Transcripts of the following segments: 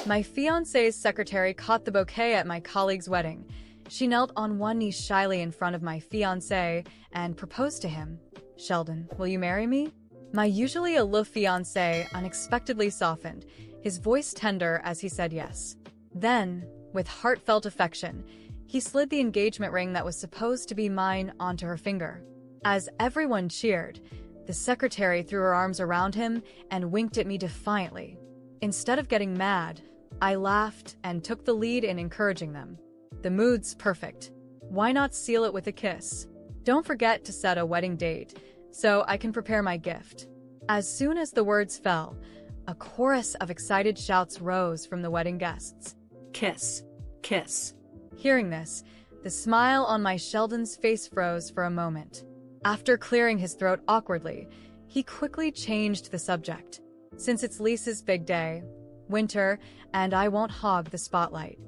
My fiancé's secretary caught the bouquet at my colleague's wedding. She knelt on one knee shyly in front of my fiancé and proposed to him. "Sheldon, will you marry me?" My usually aloof fiancé unexpectedly softened, his voice tender as he said yes. Then, with heartfelt affection, he slid the engagement ring that was supposed to be mine onto her finger. As everyone cheered, the secretary threw her arms around him and winked at me defiantly. Instead of getting mad, I laughed and took the lead in encouraging them. "The mood's perfect. Why not seal it with a kiss? Don't forget to set a wedding date so I can prepare my gift." As soon as the words fell, a chorus of excited shouts rose from the wedding guests. "Kiss! Kiss!" Hearing this, the smile on my Sheldon's face froze for a moment. After clearing his throat awkwardly, he quickly changed the subject. "Since it's Lisa's big day, winter, and I won't hog the spotlight.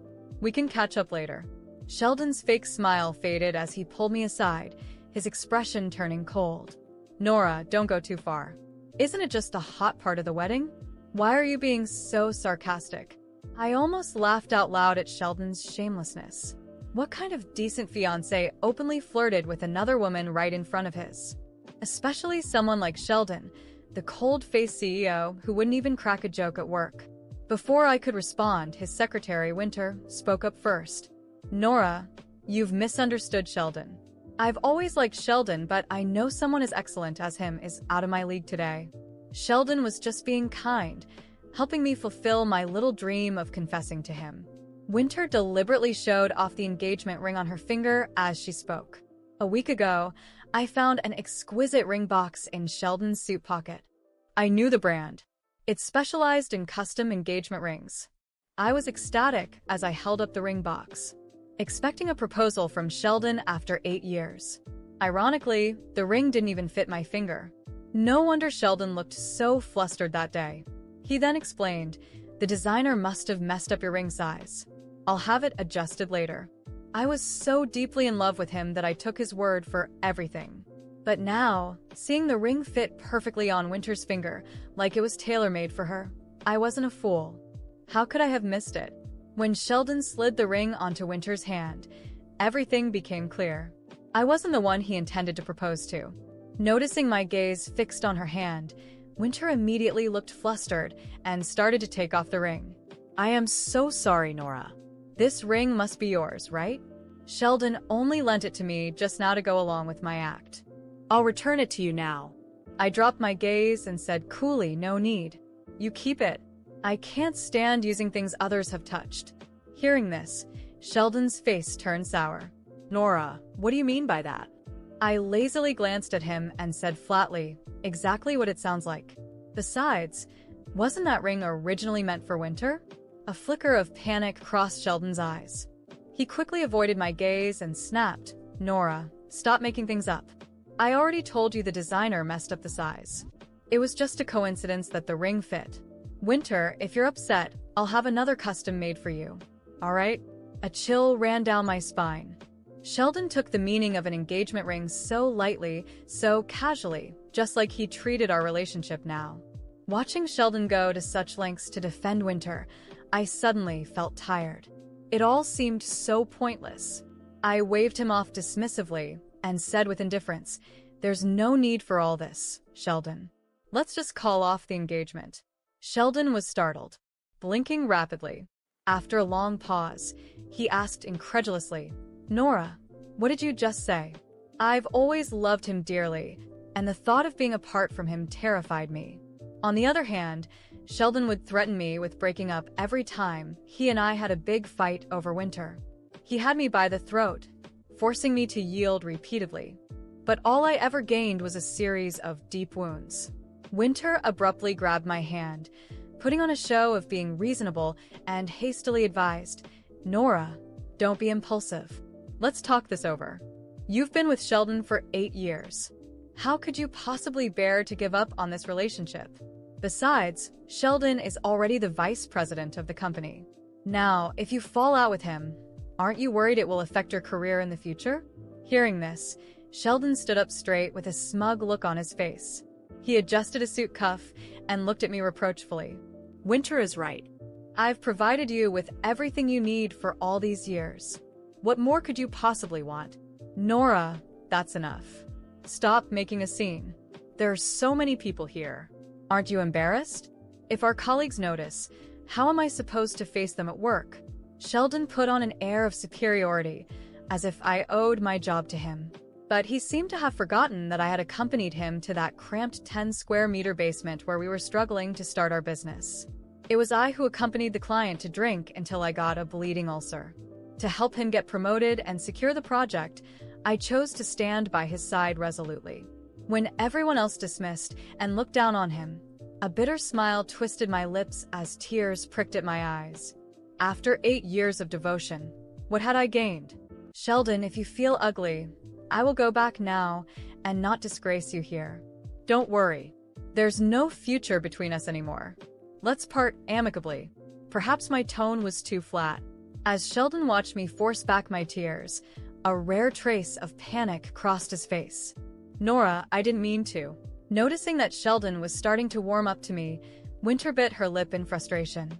We can catch up later." Sheldon's fake smile faded as he pulled me aside, his expression turning cold. "Nora, don't go too far. Isn't it just the hot part of the wedding? Why are you being so sarcastic?" I almost laughed out loud at Sheldon's shamelessness. What kind of decent fiancé openly flirted with another woman right in front of his? Especially someone like Sheldon, the cold-faced CEO who wouldn't even crack a joke at work. Before I could respond, his secretary, Winter, spoke up first. "Nora, you've misunderstood Sheldon. I've always liked Sheldon, but I know someone as excellent as him is out of my league today. Sheldon was just being kind, helping me fulfill my little dream of confessing to him." Winter deliberately showed off the engagement ring on her finger as she spoke. "A week ago, I found an exquisite ring box in Sheldon's suit pocket. I knew the brand. It specialized in custom engagement rings." I was ecstatic as I held up the ring box, expecting a proposal from Sheldon after 8 years. Ironically, the ring didn't even fit my finger. No wonder Sheldon looked so flustered that day. He then explained, "The designer must have messed up your ring size. I'll have it adjusted later." I was so deeply in love with him that I took his word for everything. But now, seeing the ring fit perfectly on Winter's finger, like it was tailor-made for her, I wasn't a fool. How could I have missed it? When Sheldon slid the ring onto Winter's hand, everything became clear. I wasn't the one he intended to propose to. Noticing my gaze fixed on her hand, Winter immediately looked flustered and started to take off the ring. "I am so sorry, Nora. This ring must be yours, right? Sheldon only lent it to me just now to go along with my act. I'll return it to you now." I dropped my gaze and said coolly, "No need. You keep it. I can't stand using things others have touched." Hearing this, Sheldon's face turned sour. "Nora, what do you mean by that?" I lazily glanced at him and said flatly, "Exactly what it sounds like. Besides, wasn't that ring originally meant for Winter?" A flicker of panic crossed Sheldon's eyes. He quickly avoided my gaze and snapped, "Nora, stop making things up. I already told you the designer messed up the size. It was just a coincidence that the ring fit. Winter, if you're upset, I'll have another custom made for you. All right?" A chill ran down my spine. Sheldon took the meaning of an engagement ring so lightly, so casually, just like he treated our relationship now. Watching Sheldon go to such lengths to defend Winter, I suddenly felt tired. It all seemed so pointless. I waved him off dismissively and said with indifference, "There's no need for all this, Sheldon. Let's just call off the engagement." Sheldon was startled, blinking rapidly. After a long pause, he asked incredulously, "Nora, what did you just say?" I've always loved him dearly, and the thought of being apart from him terrified me. On the other hand, Sheldon would threaten me with breaking up every time he and I had a big fight over Winter. He had me by the throat, forcing me to yield repeatedly. But all I ever gained was a series of deep wounds. Winter abruptly grabbed my hand, putting on a show of being reasonable, and hastily advised, "Nora, don't be impulsive. Let's talk this over. You've been with Sheldon for 8 years. How could you possibly bear to give up on this relationship? Besides, Sheldon is already the vice president of the company. Now, if you fall out with him, aren't you worried it will affect your career in the future?" Hearing this, Sheldon stood up straight with a smug look on his face. He adjusted a suit cuff and looked at me reproachfully. "Winter is right. I've provided you with everything you need for all these years. What more could you possibly want? Nora, that's enough. Stop making a scene. There are so many people here. Aren't you embarrassed? If our colleagues notice, how am I supposed to face them at work? Sheldon put on an air of superiority, as if I owed my job to him. But he seemed to have forgotten that I had accompanied him to that cramped 10-square-meter basement where we were struggling to start our business. It was I who accompanied the client to drink until I got a bleeding ulcer. To help him get promoted and secure the project, I chose to stand by his side resolutely. When everyone else dismissed and looked down on him, a bitter smile twisted my lips as tears pricked at my eyes. After 8 years of devotion, what had I gained? Sheldon, if you feel ugly, I will go back now and not disgrace you here. Don't worry. There's no future between us anymore. Let's part amicably. Perhaps my tone was too flat. As Sheldon watched me force back my tears, a rare trace of panic crossed his face. Nora, I didn't mean to. Noticing that Sheldon was starting to warm up to me, Winter bit her lip in frustration.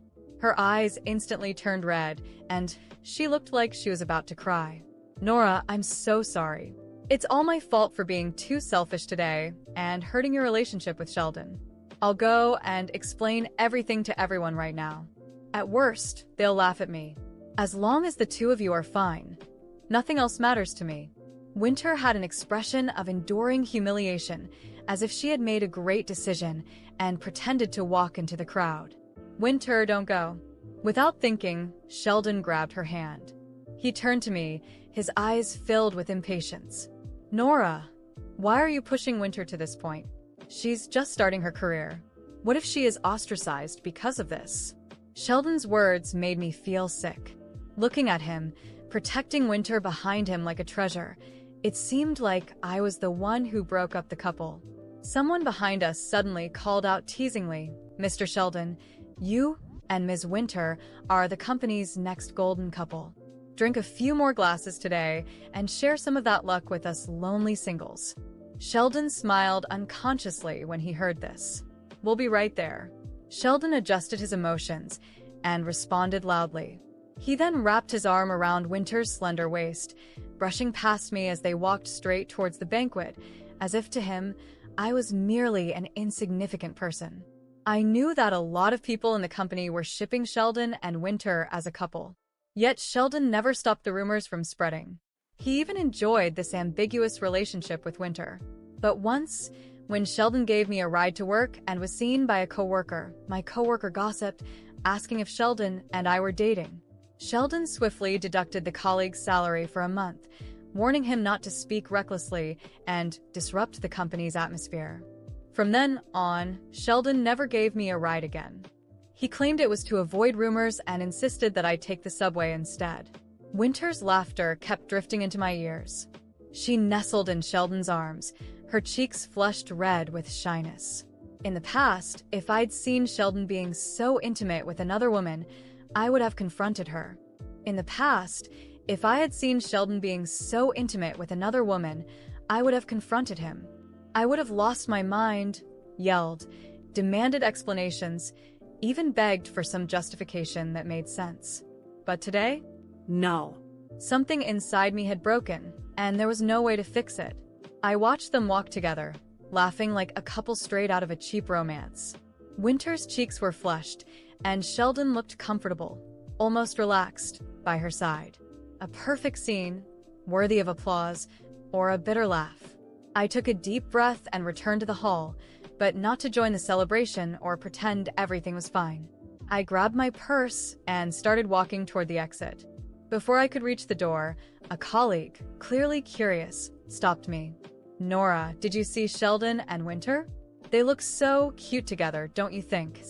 Her eyes instantly turned red, and she looked like she was about to cry. Nora, I'm so sorry. It's all my fault for being too selfish today and hurting your relationship with Sheldon. I'll go and explain everything to everyone right now. At worst, they'll laugh at me. As long as the two of you are fine, nothing else matters to me. Winter had an expression of enduring humiliation, as if she had made a great decision and pretended to walk into the crowd. Winter, don't go. Without thinking, Sheldon grabbed her hand. He turned to me, his eyes filled with impatience. Nora, why are you pushing Winter to this point? She's just starting her career. What if she is ostracized because of this? Sheldon's words made me feel sick. Looking at him, protecting Winter behind him like a treasure, it seemed like I was the one who broke up the couple. Someone behind us suddenly called out teasingly, Mr. Sheldon, you and Ms. Winter are the company's next golden couple. Drink a few more glasses today and share some of that luck with us lonely singles. Sheldon smiled unconsciously when he heard this. We'll be right there. Sheldon adjusted his emotions and responded loudly. He then wrapped his arm around Winter's slender waist, brushing past me as they walked straight towards the banquet, as if to him, I was merely an insignificant person. I knew that a lot of people in the company were shipping Sheldon and Winter as a couple. Yet Sheldon never stopped the rumors from spreading. He even enjoyed this ambiguous relationship with Winter. But once, when Sheldon gave me a ride to work and was seen by a coworker, my coworker gossiped, asking if Sheldon and I were dating. Sheldon swiftly deducted the colleague's salary for a month, warning him not to speak recklessly and disrupt the company's atmosphere. From then on, Sheldon never gave me a ride again. He claimed it was to avoid rumors and insisted that I take the subway instead. Winter's laughter kept drifting into my ears. She nestled in Sheldon's arms, her cheeks flushed red with shyness. In the past, if I'd seen Sheldon being so intimate with another woman, I would have confronted her. In the past, if I had seen Sheldon being so intimate with another woman, I would have confronted him. I would have lost my mind, yelled, demanded explanations, even begged for some justification that made sense. But today? No. Something inside me had broken, and there was no way to fix it. I watched them walk together, laughing like a couple straight out of a cheap romance. Winter's cheeks were flushed, and Sheldon looked comfortable, almost relaxed, by her side. A perfect scene, worthy of applause, or a bitter laugh. I took a deep breath and returned to the hall, but not to join the celebration or pretend everything was fine. I grabbed my purse and started walking toward the exit. Before I could reach the door, a colleague, clearly curious, stopped me. Nora, did you see Sheldon and Winter? They look so cute together, don't you think?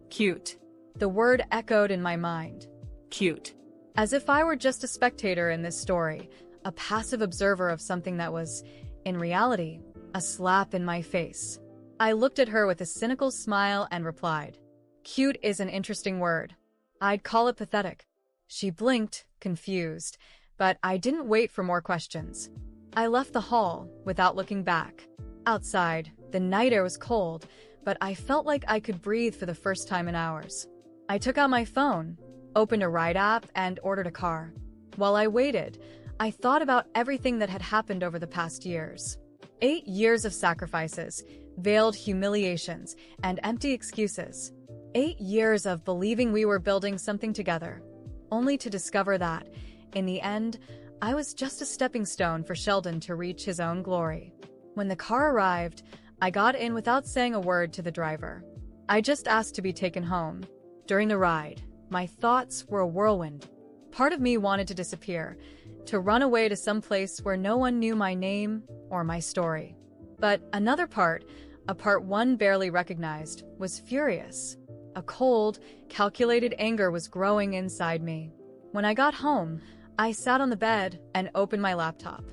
Cute. The word echoed in my mind. Cute. As if I were just a spectator in this story, a passive observer of something that was, in reality, a slap in my face. I looked at her with a cynical smile and replied, "Cute is an interesting word. I'd call it pathetic." She blinked, confused, but I didn't wait for more questions. I left the hall without looking back. Outside, the night air was cold, but I felt like I could breathe for the first time in hours. I took out my phone, opened a ride app, and ordered a car. While I waited, I thought about everything that had happened over the past years. 8 years of sacrifices, veiled humiliations, and empty excuses. 8 years of believing we were building something together, only to discover that, in the end, I was just a stepping stone for Sheldon to reach his own glory. When the car arrived, I got in without saying a word to the driver. I just asked to be taken home. During the ride, my thoughts were a whirlwind. Part of me wanted to disappear, to run away to some place where no one knew my name or my story. But another part, a part one barely recognized, was furious. A cold, calculated anger was growing inside me. When I got home, I sat on the bed and opened my laptop.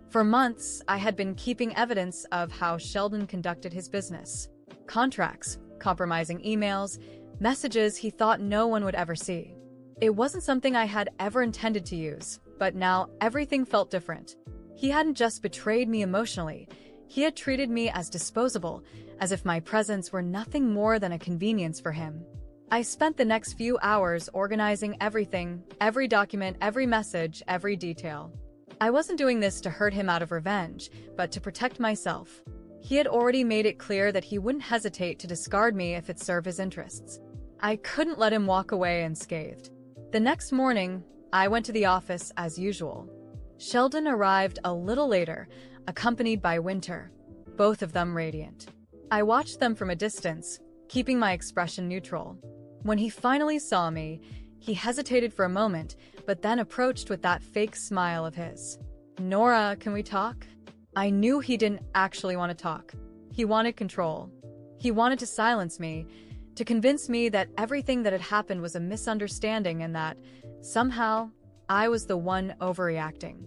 For months, I had been keeping evidence of how Sheldon conducted his business. Contracts, compromising emails, messages he thought no one would ever see. It wasn't something I had ever intended to use, but now everything felt different. He hadn't just betrayed me emotionally, he had treated me as disposable, as if my presence were nothing more than a convenience for him. I spent the next few hours organizing everything, every document, every message, every detail. I wasn't doing this to hurt him out of revenge, but to protect myself. He had already made it clear that he wouldn't hesitate to discard me if it served his interests. I couldn't let him walk away unscathed. The next morning, I went to the office as usual. Sheldon arrived a little later, accompanied by Winter, both of them radiant. I watched them from a distance, keeping my expression neutral. When he finally saw me, he hesitated for a moment, but then approached with that fake smile of his. "Nora, can we talk?" I knew he didn't actually want to talk. He wanted control. He wanted to silence me, to convince me that everything that had happened was a misunderstanding and that, somehow, I was the one overreacting.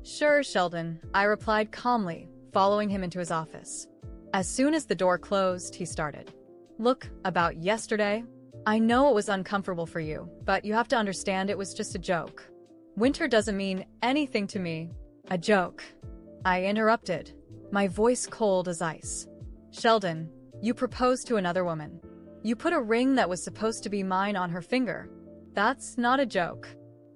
"Sure, Sheldon," I replied calmly, following him into his office. As soon as the door closed, he started. "Look, about yesterday, I know it was uncomfortable for you, but you have to understand it was just a joke. Winter doesn't mean anything to me." "A joke?" I interrupted, my voice cold as ice. "Sheldon, you proposed to another woman. You put a ring that was supposed to be mine on her finger. That's not a joke.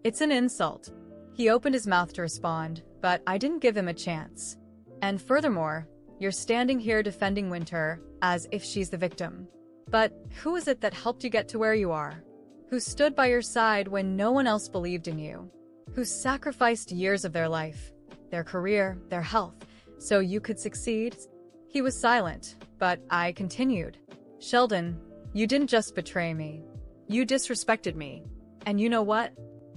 It's an insult." He opened his mouth to respond, but I didn't give him a chance. "And furthermore, you're standing here defending Winter as if she's the victim. But who is it that helped you get to where you are? Who stood by your side when no one else believed in you? Who sacrificed years of their life, their career, their health, so you could succeed?" He was silent, but I continued. "Sheldon, you didn't just betray me. You disrespected me. And you know what?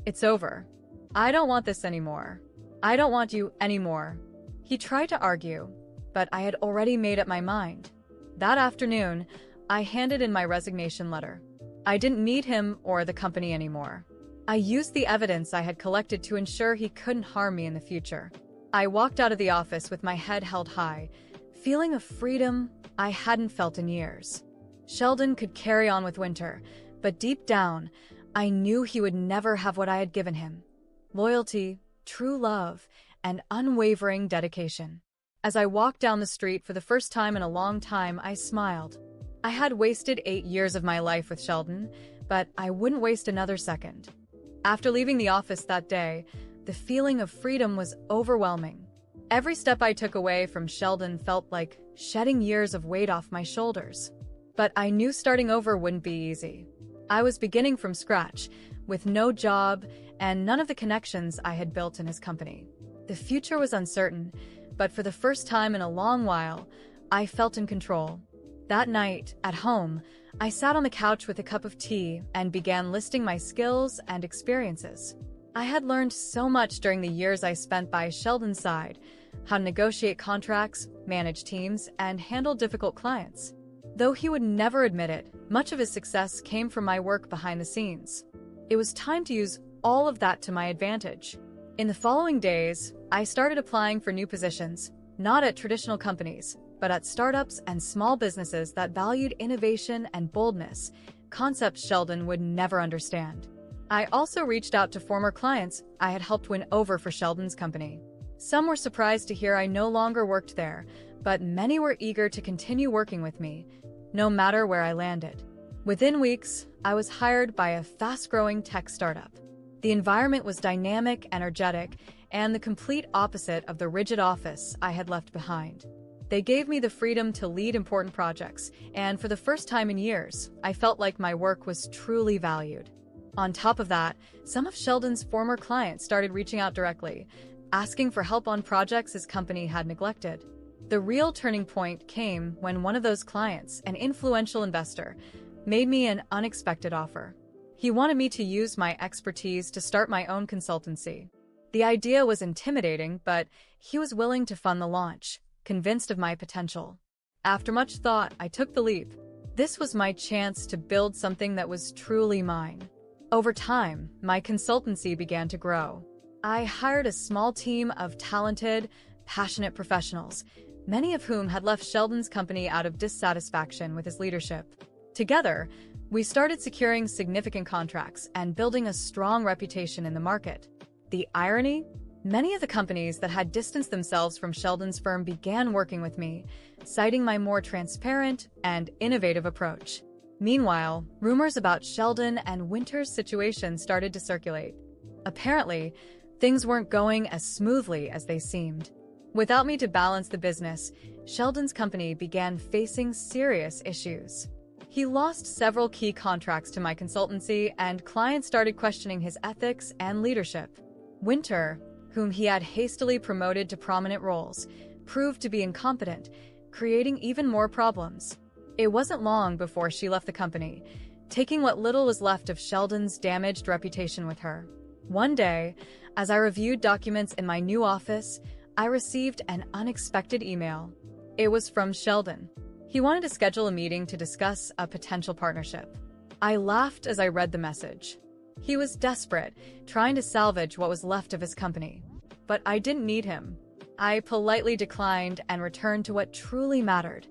It's over. I don't want this anymore. I don't want you anymore." He tried to argue, but I had already made up my mind. That afternoon, I handed in my resignation letter. I didn't need him or the company anymore. I used the evidence I had collected to ensure he couldn't harm me in the future. I walked out of the office with my head held high, feeling a freedom I hadn't felt in years. Sheldon could carry on with Winter, but deep down, I knew he would never have what I had given him: loyalty, true love, and unwavering dedication. As I walked down the street for the first time in a long time, I smiled. I had wasted 8 years of my life with Sheldon, but I wouldn't waste another second. After leaving the office that day, the feeling of freedom was overwhelming. Every step I took away from Sheldon felt like shedding years of weight off my shoulders. But I knew starting over wouldn't be easy. I was beginning from scratch, with no job and none of the connections I had built in his company. The future was uncertain, but for the first time in a long while, I felt in control. That night, at home, I sat on the couch with a cup of tea and began listing my skills and experiences. I had learned so much during the years I spent by Sheldon's side: how to negotiate contracts, manage teams, and handle difficult clients. Though he would never admit it, much of his success came from my work behind the scenes. It was time to use all of that to my advantage. In the following days, I started applying for new positions, not at traditional companies, but at startups and small businesses that valued innovation and boldness, concepts Sheldon would never understand. I also reached out to former clients I had helped win over for Sheldon's company. Some were surprised to hear I no longer worked there, but many were eager to continue working with me, no matter where I landed. Within weeks, I was hired by a fast-growing tech startup. The environment was dynamic, energetic, and the complete opposite of the rigid office I had left behind. They gave me the freedom to lead important projects, and for the first time in years, I felt like my work was truly valued. On top of that, some of Sheldon's former clients started reaching out directly, asking for help on projects his company had neglected. The real turning point came when one of those clients, an influential investor, made me an unexpected offer. He wanted me to use my expertise to start my own consultancy. The idea was intimidating, but he was willing to fund the launch, convinced of my potential. After much thought, I took the leap. This was my chance to build something that was truly mine. Over time, my consultancy began to grow. I hired a small team of talented, passionate professionals, many of whom had left Sheldon's company out of dissatisfaction with his leadership. Together, we started securing significant contracts and building a strong reputation in the market. The irony? Many of the companies that had distanced themselves from Sheldon's firm began working with me, citing my more transparent and innovative approach. Meanwhile, rumors about Sheldon and Winter's situation started to circulate. Apparently, things weren't going as smoothly as they seemed. Without me to balance the business, Sheldon's company began facing serious issues. He lost several key contracts to my consultancy, and clients started questioning his ethics and leadership. Winter, whom he had hastily promoted to prominent roles, proved to be incompetent, creating even more problems. It wasn't long before she left the company, taking what little was left of Sheldon's damaged reputation with her. One day, as I reviewed documents in my new office, I received an unexpected email. It was from Sheldon. He wanted to schedule a meeting to discuss a potential partnership. I laughed as I read the message. He was desperate, trying to salvage what was left of his company. But I didn't need him. I politely declined and returned to what truly mattered,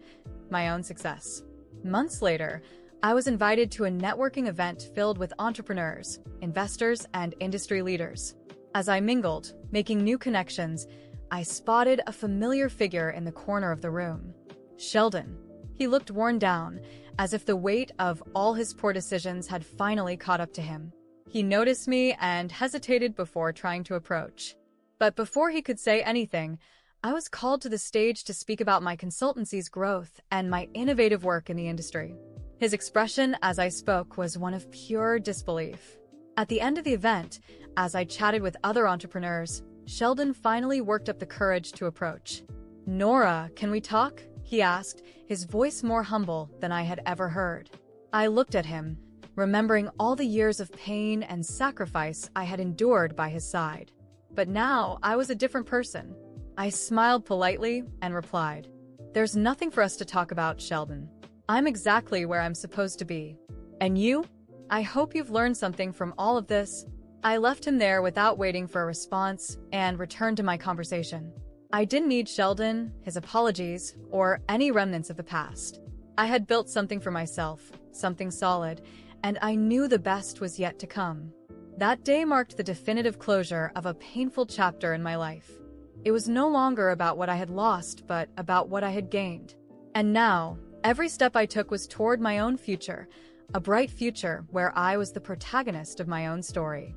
my own success. Months later, I was invited to a networking event filled with entrepreneurs, investors, and industry leaders. As I mingled, making new connections, I spotted a familiar figure in the corner of the room. Sheldon. He looked worn down, as if the weight of all his poor decisions had finally caught up to him. He noticed me and hesitated before trying to approach. But before he could say anything, I was called to the stage to speak about my consultancy's growth and my innovative work in the industry. His expression as I spoke was one of pure disbelief. At the end of the event, as I chatted with other entrepreneurs, Sheldon finally worked up the courage to approach. "Nora, can we talk?" he asked, his voice more humble than I had ever heard. I looked at him, remembering all the years of pain and sacrifice I had endured by his side. But now I was a different person. I smiled politely and replied, "There's nothing for us to talk about, Sheldon. I'm exactly where I'm supposed to be. And you? I hope you've learned something from all of this." I left him there without waiting for a response and returned to my conversation. I didn't need Sheldon, his apologies, or any remnants of the past. I had built something for myself, something solid, and I knew the best was yet to come. That day marked the definitive closure of a painful chapter in my life. It was no longer about what I had lost, but about what I had gained. And now, every step I took was toward my own future, a bright future where I was the protagonist of my own story.